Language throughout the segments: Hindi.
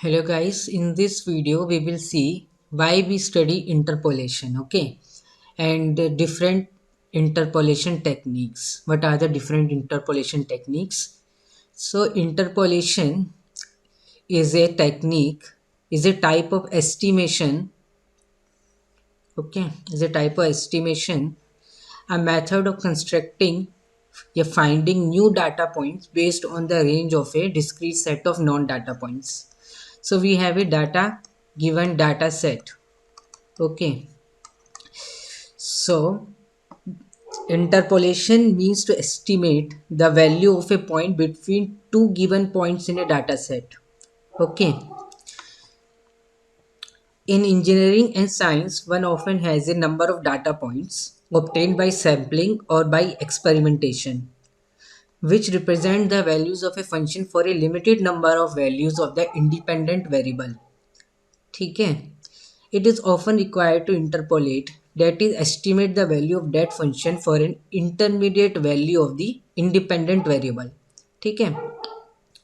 Hello guys, in this video we will see why we study interpolation, okay? And different interpolation techniques. What are the different interpolation techniques? So interpolation is a technique, is a type of estimation, okay? Is a type of estimation, a method of constructing finding new data points based on the range of a discrete set of non-data points. So we have a given data set. Okay. So interpolation means to estimate the value of a point between two given points in a data set. Okay. In engineering and science, one often has a number of data points obtained by sampling or by experimentation, which represent the values of a function for a limited number of values of the independent variable. ठीक है. It is often required to interpolate, that is estimate the value of that function for an intermediate value of the independent variable. ठीक है.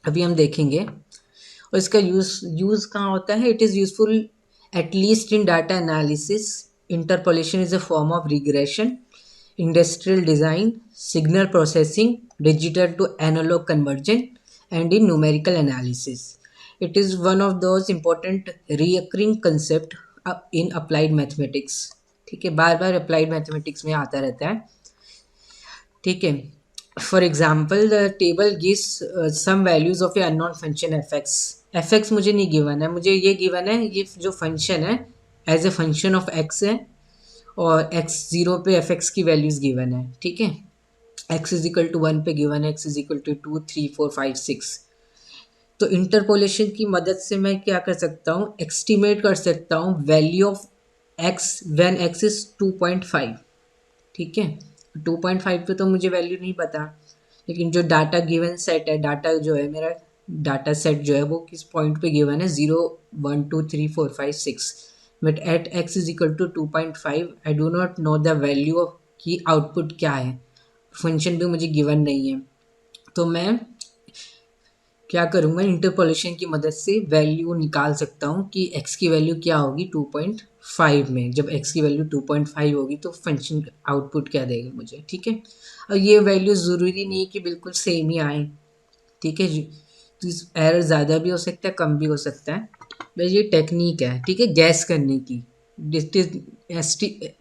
अभी हम देखेंगे और इसका यूज़ कहाँ होता है. It is useful at least in data analysis. Interpolation is a form of regression, industrial design, signal processing, digital to analog conversion, and in numerical analysis. It is one of those important recurring concept in applied mathematics. ठीक है, बार बार अप्लाइड मैथमेटिक्स में आता रहता है. ठीक है. For example the table gives some values of a unknown function f x मुझे नहीं गिवन है, मुझे ये गिवन है, ये जो फंक्शन है as a function of x है और एक्स जीरो पे एफ एक्स की वैल्यूज गिवन है. ठीक है. X is equal to one पे गिवन है, एक्स इज इक्वल टू 2 3 4 5 6. तो इंटरपोलेशन की मदद से मैं क्या कर सकता हूँ, एस्टिमेट कर सकता हूँ value of x when x is 2.5. ठीक है. 2.5 पे तो मुझे वैल्यू नहीं पता, लेकिन जो डाटा गिवन सेट है, डाटा जो है मेरा डाटा सेट जो है वो किस पॉइंट पे गिवन है, 0 1 2 3 4 5 6. But at x is equal to 2.5 I do not know the value of की आउटपुट क्या है, फंक्शन भी मुझे गिवन नहीं है. तो मैं क्या करूँगा, इंटरपोलेशन की मदद से वैल्यू निकाल सकता हूँ कि x की वैल्यू क्या होगी 2.5 में. जब x की वैल्यू 2.5 होगी तो फंक्शन आउटपुट क्या देगा मुझे. ठीक है. और ये वैल्यू ज़रूरी नहीं है कि बिल्कुल सेम ही आए. ठीक है जी. तो एरर ज़्यादा भी हो सकता है, कम भी हो सकता है. बस ये टेक्निक है. ठीक है, गैस करने की.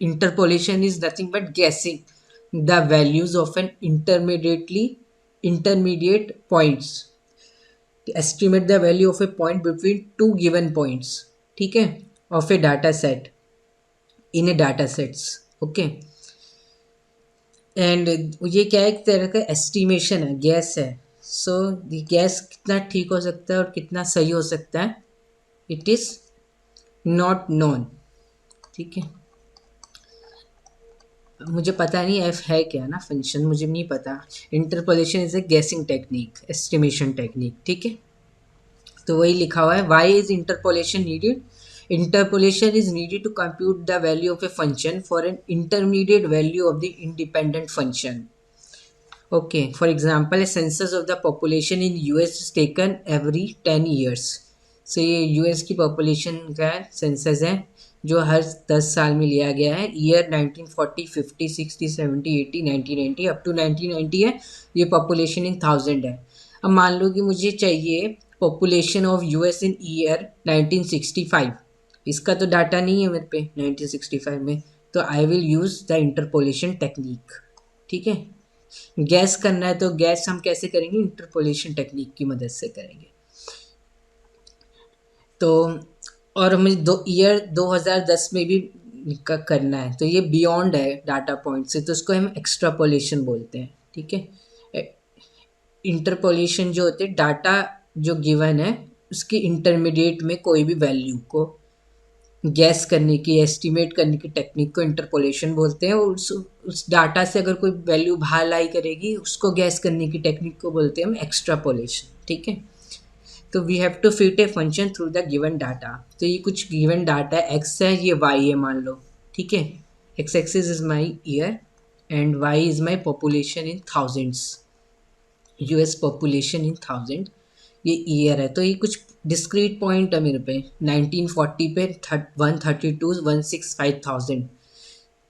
Interpolation is nothing but guessing the values of an intermediate points to estimate the value of a point between two given points. ठीक है, of a data set in a data sets. okay. And ये क्या है, एक तरह का एस्टिमेशन है, गैस है. सो गैस कितना ठीक हो सकता है और कितना सही हो सकता है, इट इज़ नॉट नोन. ठीक है. मुझे पता नहीं एफ है क्या ना, फंक्शन मुझे नहीं पता. Interpolation is a guessing technique, estimation technique. ठीक है. तो वही लिखा हुआ है, why is interpolation needed. Interpolation is needed to compute the value of a function for an intermediate value of the independent function. Okay, for example, a census of the population in US is taken every 10 years. So ये US की population का census है जो हर 10 साल में लिया गया है. ईयर 1940 50 60 70 80 1990 अप टू 1990 है. ये population in 1000 है. अब मान लो कि मुझे चाहिए population of US in year 1965. इसका तो डाटा नहीं है मेरे पे 1965 में, तो I will use the interpolation technique. ठीक है. गैस करना है तो गैस हम कैसे करेंगे, इंटरपोलेशन टेक्निक की मदद से करेंगे. तो और हमें ईयर 2010 में भी करना है, तो ये बियॉन्ड है डाटा पॉइंट से, तो उसको हम एक्स्ट्रापोलेशन बोलते हैं. ठीक है. इंटरपोलेशन जो होते हैं, डाटा जो गिवन है उसकी इंटरमीडिएट में कोई भी वैल्यू को गैस करने की, एस्टिमेट करने की टेक्निक को इंटरपोलेशन बोलते हैं. और उस डाटा से अगर कोई वैल्यू बाहर लाई करेगी उसको गैस करने की टेक्निक को बोलते हैं हम एक्स्ट्रापोलेशन. ठीक है. तो we have to fit a function through the given data. तो ये कुछ गिवन डाटा है, एक्स है, ये वाई है मान लो. ठीक है. X axis is my year and y is my population in thousands, US population in thousand. ये ईयर है, तो ये कुछ डिस्क्रीट पॉइंट है मेरे पे 1940 पे 132 165,000।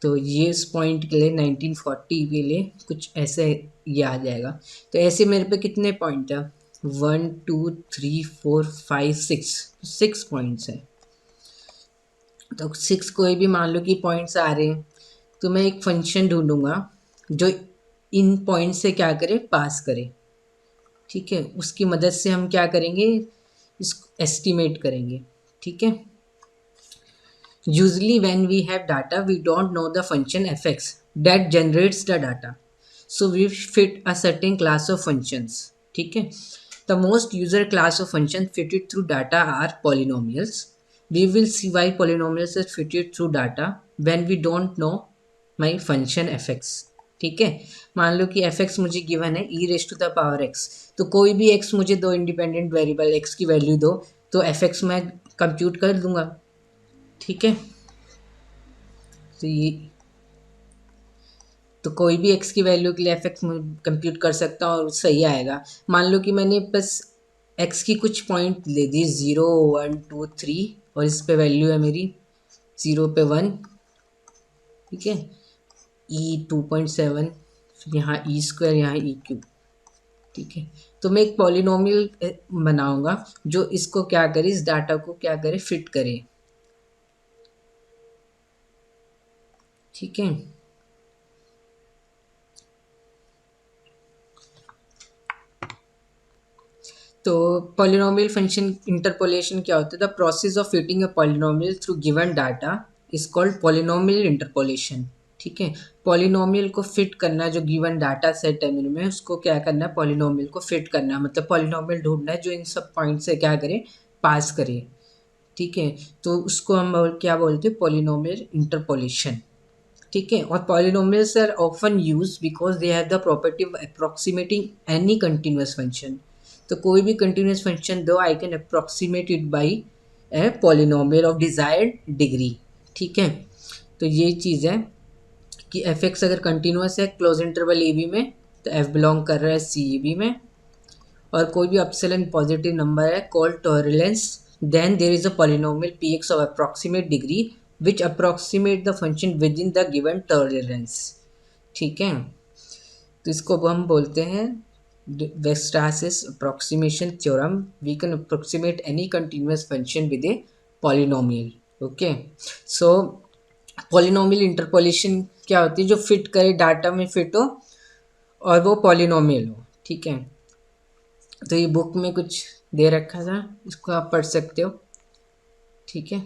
तो ये इस पॉइंट के लिए 1940 के लिए कुछ ऐसे ये आ जाएगा। तो ऐसे मेरे पे कितने पॉइंट है, 1 2 3 4 5 6, 6 पॉइंट्स है। तो 6 कोई भी मान लो कि पॉइंट्स आ रहे हैं, तो मैं एक फंक्शन ढूंढूंगा जो इन पॉइंट से क्या करे, पास करे। ठीक है, उसकी मदद से हम क्या करेंगे, इसको एस्टिमेट करेंगे। ठीक है, usually when we have data we don't know the function fx that generates the data, so we fit a certain class of functions। ठीक है, the most user class of functions fitted through data are polynomials। We will see why polynomials are fitted through data when we don't know my function fx। ठीक है, मान लो कि fx मुझे गिवन है e raise to the power x, तो कोई भी x मुझे दो इंडिपेंडेंट वेरिएबल x की वैल्यू दो, तो fx मैं कंप्यूट कर दूंगा। ठीक है, तो ये, तो कोई भी x की वैल्यू के लिए एफ एक्स कंप्यूट कर सकता हूँ और सही आएगा। मान लो कि मैंने बस x की कुछ पॉइंट ले दी 0 1 2 3, और इस पे वैल्यू है मेरी 0 पे 1। ठीक है, e 2.7, फिर यहाँ ई स्क्वायर, यहाँ ई क्यूब। ठीक है, तो मैं एक पॉलिनोमियल बनाऊंगा जो इसको क्या करे, इस डाटा को क्या करे, फिट करे। ठीक है, तो पॉलिनोमियल फंक्शन इंटरपोलेशन क्या होता है, the process of fitting a polynomial through given data is called polynomial interpolation. ठीक है, पॉलिनोमियल को फिट करना, जो गिवन डाटा सेट है मेरे में, उसको क्या करना है, पॉलिनोमियल को फिट करना, मतलब पॉलिनोमियल ढूंढना है जो इन सब पॉइंट से क्या करे, पास करे। ठीक है, तो उसको हम क्या बोलते हैं, पॉलिनोमियल इंटरपोलेशन। ठीक है, और polynomials are often use because they have the property of approximating any continuous function. तो कोई भी कंटिन्यूस फंक्शन दो, I can approximate it by a polynomial of desired degree. ठीक है, तो ये चीज़ है कि एफ एक्स अगर कंटिन्यूस है क्लोज इंटरवल ए बी में, तो एफ बिलोंग कर रहा है सी ए बी में, और कोई भी अपसिलन पॉजिटिव नंबर है called tolerance, then there is a polynomial px of approximate degree which approximate the function within the given tolerance। ठीक है, तो इसको हम बोलते हैं Weierstrass's approximation theorem। We can approximate any continuous function with a polynomial। okay, so polynomial interpolation क्या होती है, जो फिट करे, डाटा में फिट हो और वो पॉलिनोमियल हो। ठीक है, तो ये बुक में कुछ दे रखा था, इसको आप पढ़ सकते हो। ठीक है,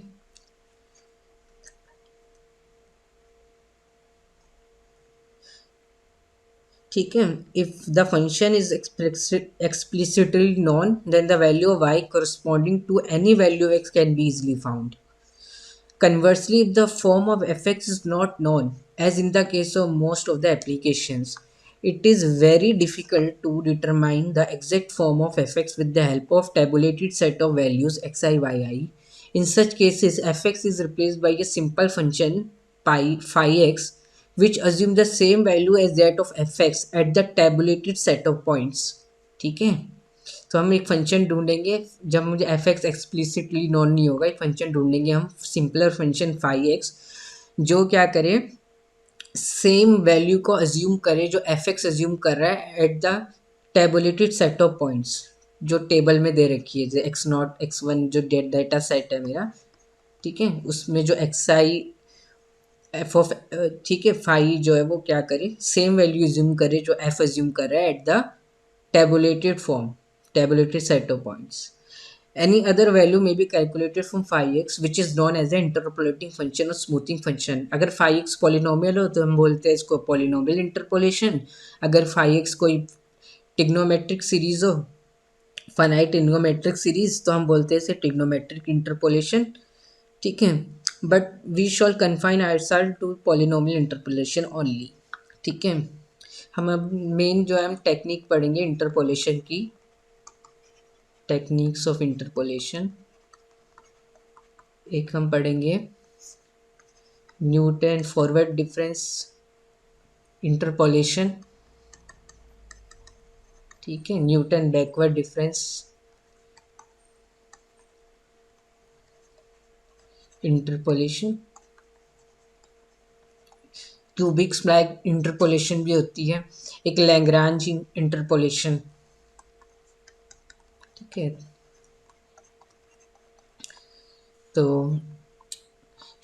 ठीक है, if the function is explicitly known then the value of y corresponding to any value of x can be easily found। Conversely, if the form of fx is not known, as in the case of most of the applications, it is very difficult to determine the exact form of fx with the help of tabulated set of values xi, yi. In such cases, fx is replaced by a simple function phi x, which assumes the same value as that of fx at the tabulated set of points। ठीक है, तो हम एक फंक्शन ढूंढेंगे, जब मुझे एफ एक्स एक्सप्लिसिटली नॉन नहीं होगा, एक फंक्शन ढूंढेंगे हम सिंपलर फंक्शन फाई एक्स, जो क्या करे, सेम वैल्यू को अज्यूम करे जो एफ एक्स अज्यूम कर रहा है at the tabulated set of points जो टेबल में दे रखी है, जैसे एक्स नॉट एक्स वन जो डेटा सेट है मेरा। ठीक है, उसमें जो एक्स आई एफ ऑफ, ठीक है, फाई जो है वो क्या करे, सेम वैल्यू अज्यूम करे जो एफ अज्यूम कर रहा है at the tabulated form, tabulated set of points। Any other value may be calculated from phi x, which is known as the interpolating function or smoothing function। अगर phi x polynomial हो तो हम बोलते हैं इसको polynomial interpolation। अगर phi x कोई trigonometric series हो, finite trigonometric series, तो हम बोलते हैं इसे trigonometric interpolation। ठीक है, but we shall confine ourselves to polynomial interpolation only। ठीक है, हम अब मेन जो है हम टेक्निक पढ़ेंगे इंटरपोलेशन की, टेक्निक्स ऑफ इंटरपोलेशन। एक हम पढ़ेंगे न्यूटन फॉरवर्ड डिफरेंस इंटरपोलेशन। ठीक है, Newton backward difference interpolation, cubic spline interpolation भी होती है, एक लैग्रांज इंटरपोलेशन। ठीक है, तो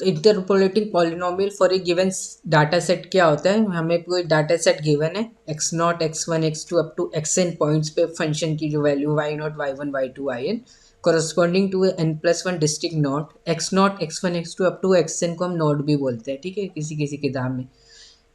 interpolating polynomial for a given data set क्या होता है, हमें कोई डाटा सेट गिवन है x not x one x two up to x n points पे फंक्शन की जो value y not y one y two y n corresponding to n plus one distinct not x one x two up to x n को हम नॉट भी बोलते हैं, ठीक है, किसी किसी किताब में।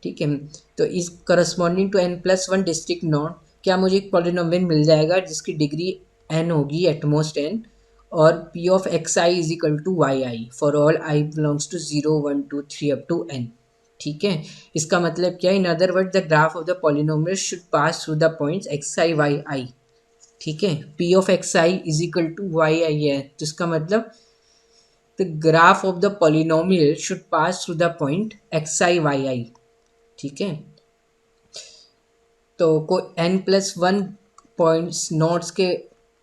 ठीक है, तो इस corresponding to n plus one distinct node क्या मुझे एक पॉलिनोमियल मिल जाएगा जिसकी डिग्री एन होगी, एटमोस्ट एन, और p of x i is equal to y i for all i belongs to 0 1 2 3 up to n. ठीक है, इसका मतलब क्या है, in other word the graph of the polynomial should pass through the points x i y i. ठीक है, P of x i is equal to y i है, तो इसका मतलब the graph of the polynomial should pass through the point x i y i. ठीक है, तो को n plus one points nodes के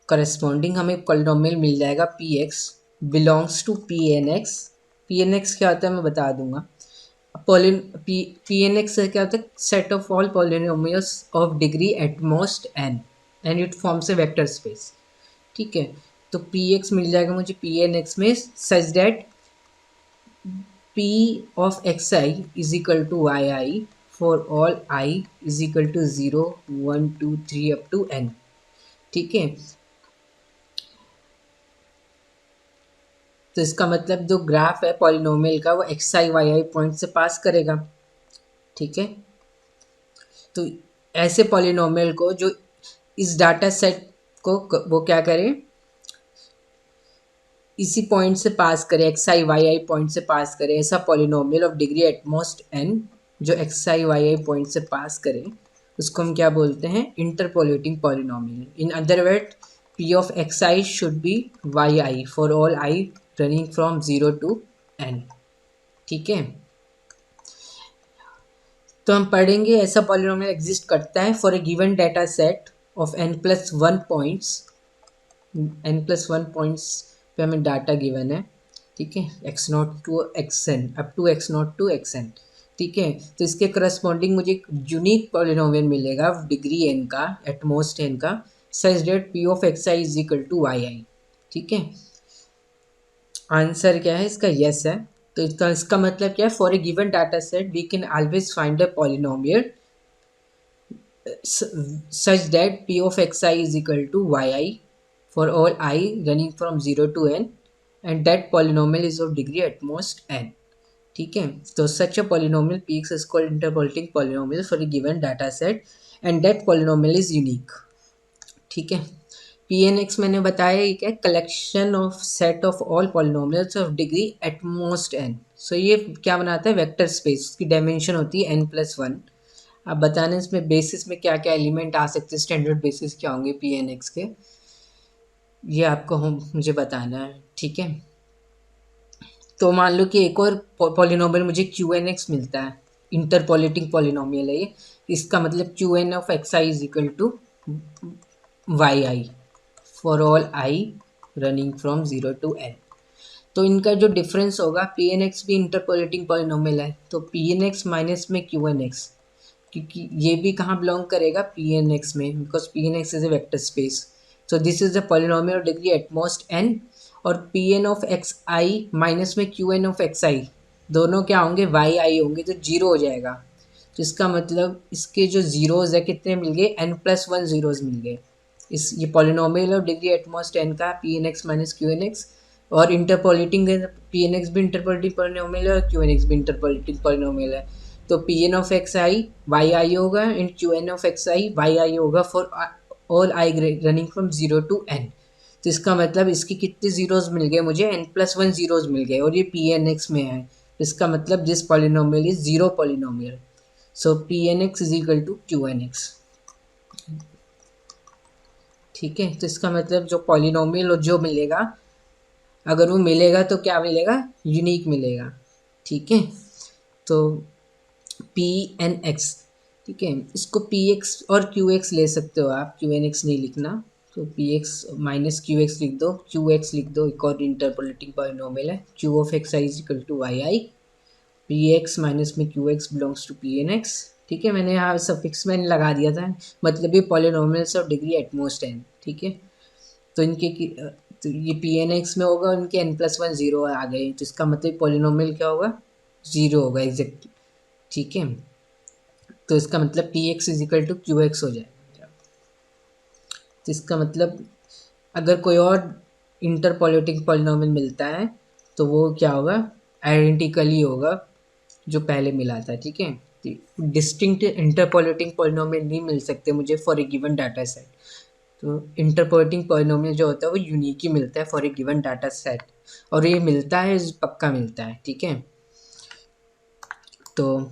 करस्पॉन्डिंग हमें पॉलिनोमियल मिल जाएगा p x belongs to p n x. P n x क्या होता है मैं बता दूंगा। पॉलिन पी एन एक्स क्या होता है, set of all polynomials of degree at most n and it forms a vector space. ठीक है, तो पी एक्स मिल जाएगा मुझे पी एन एक्स में such that p of xi is equal to yi for all I is equal to 0 1 2 3 up to n। ठीक है, तो इसका मतलब जो ग्राफ है पॉलिनोमियल का वो x i y i point से पास करेगा। ठीक है, तो ऐसे पॉलिनोमियल को जो इस डाटा सेट को वो क्या करें, इसी पॉइंट से पास करे, x i y i point से पास करे, ऐसा polynomial of degree at most n जो x i y i point से पास करे उसको हम क्या बोलते हैं, interpolating polynomial. In other word p of x i should be y i for all i running from 0 to n. ठीक है, तो हम पढ़ेंगे ऐसा पॉलिनोमियल एग्जिस्ट करता है for a given data set of n plus one points. N plus one points पे हमें डाटा गिवन है। ठीक है, x naught to x n up to x naught to x n. ठीक है, तो इसके करस्पॉन्डिंग मुझे एक यूनिक पॉलिनोमियल मिलेगा डिग्री एन का, एटमोस्ट एन का, such that p of x i is equal to y i. ठीक है, आंसर क्या है इसका, यस है। तो इसका मतलब क्या है, for a given data set we can always find a polynomial such that p of xi is equal to yi for all I running from 0 to n and that polynomial is of degree at most n। ठीक है, तो such a polynomial px is called interpolating polynomial for a given data set and that polynomial is unique। ठीक है, पी एन एक्स मैंने बताया ये क्या, collection of set of all polynomials of degree at most n. So ये क्या बनाता है, वेक्टर स्पेस, उसकी डायमेंशन होती है एन प्लस वन। आप बताना इसमें बेसिस में क्या क्या एलिमेंट आ सकते हैं, स्टैंडर्ड बेसिस क्या होंगे पी एन एक्स के, ये आपको मुझे बताना है। ठीक है, तो मान लो कि एक और पॉलिनोमियल मुझे क्यू एन एक्स मिलता है, इंटरपोलेटिंग पॉलिनोमियल है ये, इसका मतलब q n of x i is equal to y i for all i running from 0 to n. तो इनका जो डिफरेंस होगा, पी एन एक्स भी इंटरपोलेटिंग पॉलिनोमियल है, तो पी एन एक्स माइनस में क्यू एन एक्स, क्योंकि ये भी कहाँ बिलोंग करेगा, पी एन एक्स में, because p n x is a vector space. So this is the polynomial of degree at most N, और p n of x i minus में q n of x i, दोनों क्या होंगे, वाई आई होंगे, तो जीरो हो जाएगा। तो इसका मतलब इसके जो जीरोज़ है कितने मिल गए, एन प्लस वन जीरोज़ मिल गए। इस ये polynomial of degree at most n का p n x minus q n x, और इंटरपोलेटिंग पी एन एक्स भी इंटरपोलेटिंग पॉलिनोमियल है और क्यू एन एक्स भी इंटरपोलेटिंग पॉलिनोमियल है। तो p n of x i y i होगा and q n of x i y i होगा for all i running from 0 to n. तो इसका मतलब इसकी कितने जीरोज़ मिल गए मुझे, एन प्लस वन जीरोज़ मिल गए, और ये पी एन एक्स में है। इसका मतलब this polynomial is zero polynomial. So p n x is equal to q n x. ठीक है, तो इसका मतलब जो पॉलिनोमियल जो मिलेगा, अगर वो मिलेगा तो क्या मिलेगा, यूनिक मिलेगा। ठीक है, तो पी एन एक्स, ठीक है, इसको पी एक्स और क्यू एक्स ले सकते हो आप, क्यू एन एक्स नहीं लिखना, तो p x minus q x लिख दो, क्यू एक्स लिख दो, एक और इंटरपोलेटिंग पॉलिनोमियल है, q of x i is equal to y i, p x minus में q x belongs to p n x. ठीक है, मैंने यहाँ सफिक्स मैंने लगा दिया था, मतलब ये polynomials of degree at most n. ठीक है, तो इनके तो ये पी एन एक्स में होगा, इनके एन प्लस वन ज़ीरो आ गए, तो इसका मतलब पॉलिनोमियल क्या होगा, ज़ीरो होगा एग्जैक्ट। ठीक है, तो इसका मतलब p x is equal to q x हो जाएगा। तो इसका मतलब अगर कोई और इंटरपोलेटिंग पॉलिनोमियल मिलता है तो वो क्या होगा, आइडेंटिकली होगा जो पहले मिला था। ठीक है, डिस्टिंक्ट इंटरपोलेटिंग पॉलिनोमियल नहीं मिल सकते मुझे for a given data set. तो इंटरपोलेटिंग पॉलिनोमियल जो होता है वो यूनिक ही मिलता है for a given data set, और ये मिलता है, पक्का मिलता है। ठीक है, तो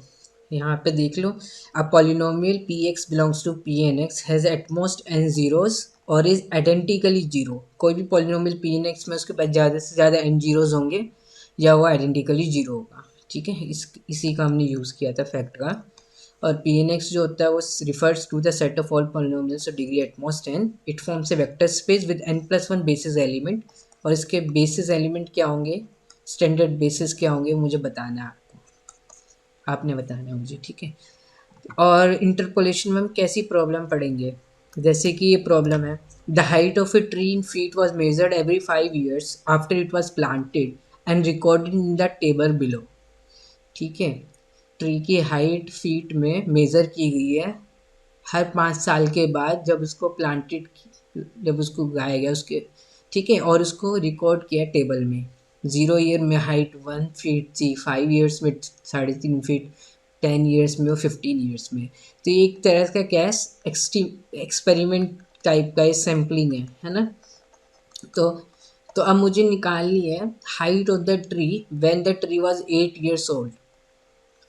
यहाँ पे देख लो, a polynomial p x belongs to p n x has at most n zeros और इज आइडेंटिकली जीरो। कोई भी पॉलिनोमियल पी एन एक्स में उसके पास ज़्यादा से ज़्यादा एन जीरोज होंगे या वो आइडेंटिकली जीरो होगा। ठीक है, इसी का हमने यूज़ किया था फैक्ट का। और पी एन एक्स जो होता है वो refers to the set of all polynomials of degree at most n. It forms a vector space with n plus one basis element, और इसके बेसिस एलिमेंट क्या होंगे, स्टैंडर्ड बेसिस क्या होंगे मुझे बताना है, आपने बताना है मुझे। ठीक है, और इंटरपोलेशन में हम कैसी प्रॉब्लम पढ़ेंगे, जैसे कि ये प्रॉब्लम है, the height of a tree in feet was measured every 5 years after it was planted and recorded in the table below. ठीक है, ट्री की हाइट फीट में मेज़र की गई है हर 5 साल के बाद, जब उसको प्लांटेड, जब उसको उगाया गया उसके। ठीक है, और उसको रिकॉर्ड किया टेबल में। 0 ईयर में हाइट 1 फीट थी, 5 years में 3.5 फीट, 10 years में और 15 years में। तो ये एक तरह का क्या है, एक्सपेरिमेंट टाइप का सैम्पलिंग है ना। तो तो अब मुझे निकालनी है height of the tree when the tree was 8 years old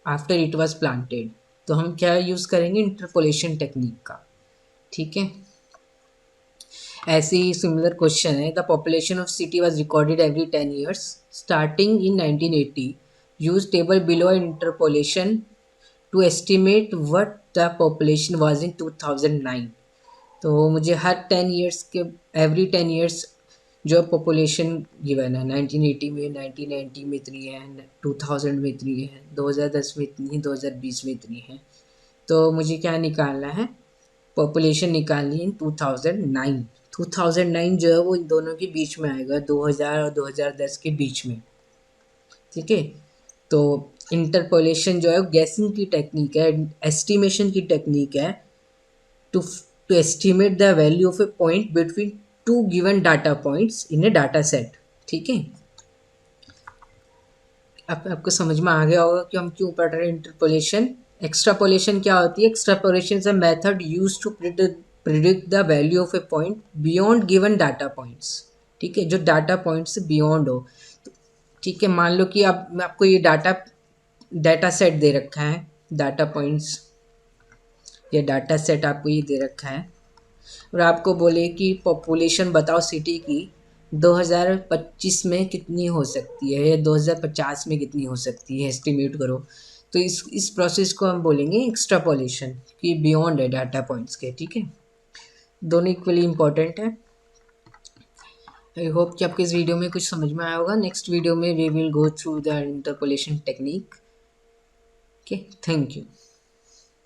after it was planted. तो हम क्या यूज़ करेंगे, इंटरपोलेशन टेक्निक का। ठीक है, ऐसे ही सिमिलर क्वेश्चन है, the population of city was recorded every 10 years starting in 1980, use table below interpolation to estimate what the population was in 2009। तो मुझे हर 10 years के, एवरी 10 years जो पॉपुलेशन गिवन है, 1980 में, 1990 में इतनी है, 2000 में इतनी है, 2010 में इतनी है, 2020 में इतनी है। तो मुझे क्या निकालना है, पॉपुलेशन निकालनी है इन 2009। 2009 जो है वो इन दोनों के बीच में आएगा, 2000 और 2010 के बीच में। ठीक है, तो इंटरपोलेशन जो है गैसिंग की टेक्निक है, एस्टिमेशन की टेक्निक है, to to estimate the value of a point between two given data points in a data set. ठीक है, अब आपको समझ में आ गया होगा कि हम क्यों पढ़ रहे हैं इंटरपोलेशन। एक्स्ट्रापोलेशन क्या होती है, extrapolation is a method used to predict the value of a point beyond given data points. ठीक है, जो डाटा पॉइंट से बियॉन्ड हो। ठीक है, मान लो कि अब आपको ये डाटा सेट दे रखा है, डाटा पॉइंट्स या डाटा सेट आपको ये दे रखा है, और आपको बोले कि पॉपुलेशन बताओ सिटी की 2025 में कितनी हो सकती है या 2050 में कितनी हो सकती है, एस्टिमेट करो। तो इस प्रोसेस को हम बोलेंगे एक्स्ट्रापोलेशन, कि बियॉन्ड है डाटा पॉइंट्स के। ठीक है, दोनों इक्वली इम्पॉर्टेंट है। आई होप कि आपको इस वीडियो में कुछ समझ में आया होगा। नेक्स्ट वीडियो में we will go through the interpolation technique. Okay, thank you.